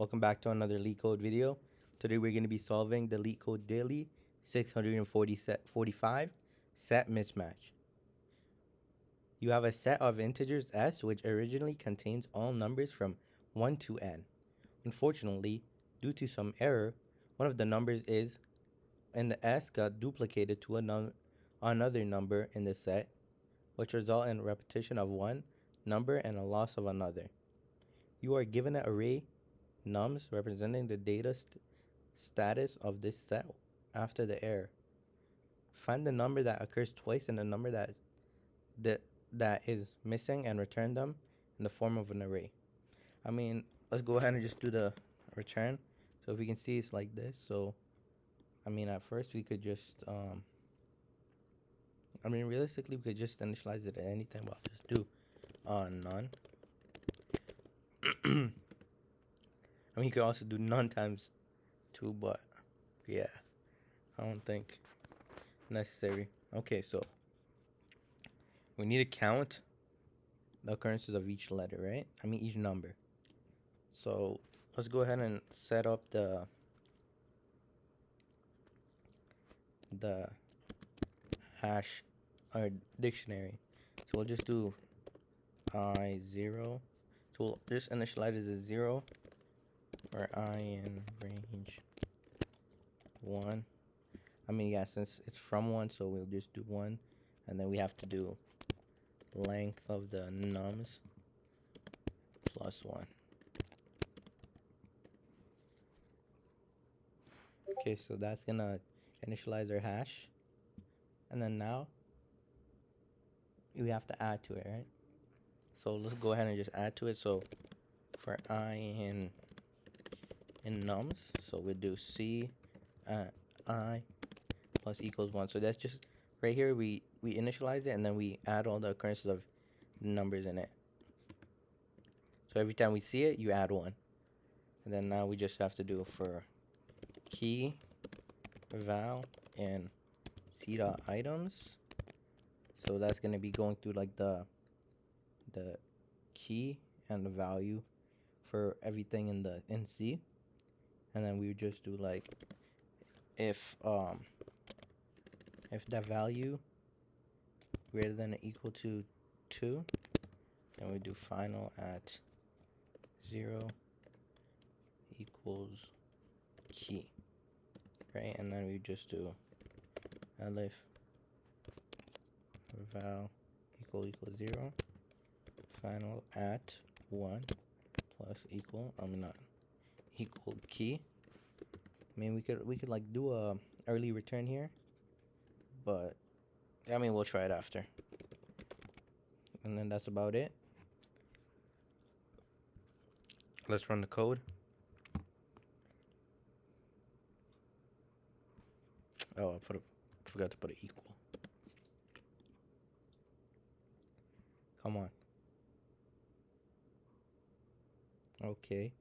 Welcome back to another Leetcode video. Today we're going to be solving the Leetcode Daily 645 set mismatch. You have a set of integers s which originally contains all numbers from 1 to n. Unfortunately, due to some error, one of the numbers is and the s got duplicated to another number in the set, which result in repetition of one number and a loss of another. You are given an array nums representing the data status of this set after the error. Find the number that occurs twice and the number that is missing and return them in the form of an array. Let's go ahead and just do the return. So if we can see, it's like this. So at first we could just realistically we could just initialize it at anything, but I'll just do none. You could also do none times 2, but yeah, I don't think necessary. Okay, so we need to count the occurrences of each letter, right? Each number. So let's go ahead and set up the hash or dictionary. So we'll just do I0. So we'll just initialize it as 0 or I in range 1. Since it's from 1, so we'll just do 1, and then we have to do length of the nums plus 1. Okay, so that's gonna initialize our hash, and then now we have to add to it, right? So let's go ahead and just add to it. So for I in nums, so we do c I plus equals 1. So that's just right here, we initialize it and then we add all the occurrences of numbers in it. So every time we see it, you add 1. And then now we just have to do for key val and c dot items. So that's going to be going through like the key and the value for everything in C. And then we would just do like if that value greater than or equal to 2, then we do final at 0 equals key, right? And then we just do elif val equal 0, final at 1 plus equal equal key. We could like do a early return here, but we'll try it after. And then that's about it. Let's run the code. Oh, I forgot to put an equal. Come on. Okay.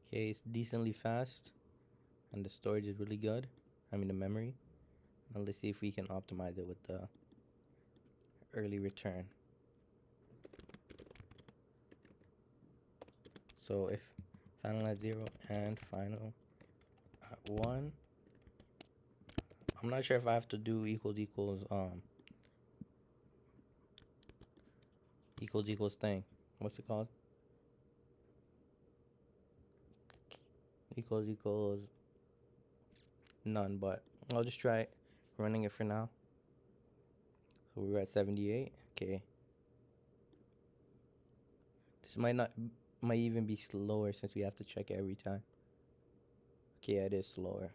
Okay, it's decently fast, and the storage is really good. The memory. And let's see if we can optimize it with the early return. So if final at 0 and final at 1, I'm not sure if I have to do equals thing. What's it called? Equals none, but I'll just try running it for now. So we're at 78. Okay. This might even be slower since we have to check it every time. Okay, it is slower.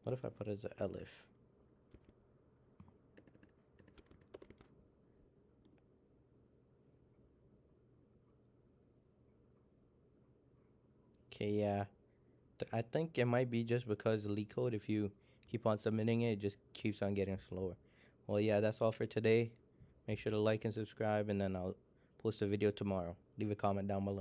What if I put it as an elif? Okay, yeah. I think it might be just because the Leetcode, if you keep on submitting it, it just keeps on getting slower. Well, yeah, that's all for today. Make sure to like and subscribe, and then I'll post a video tomorrow. Leave a comment down below.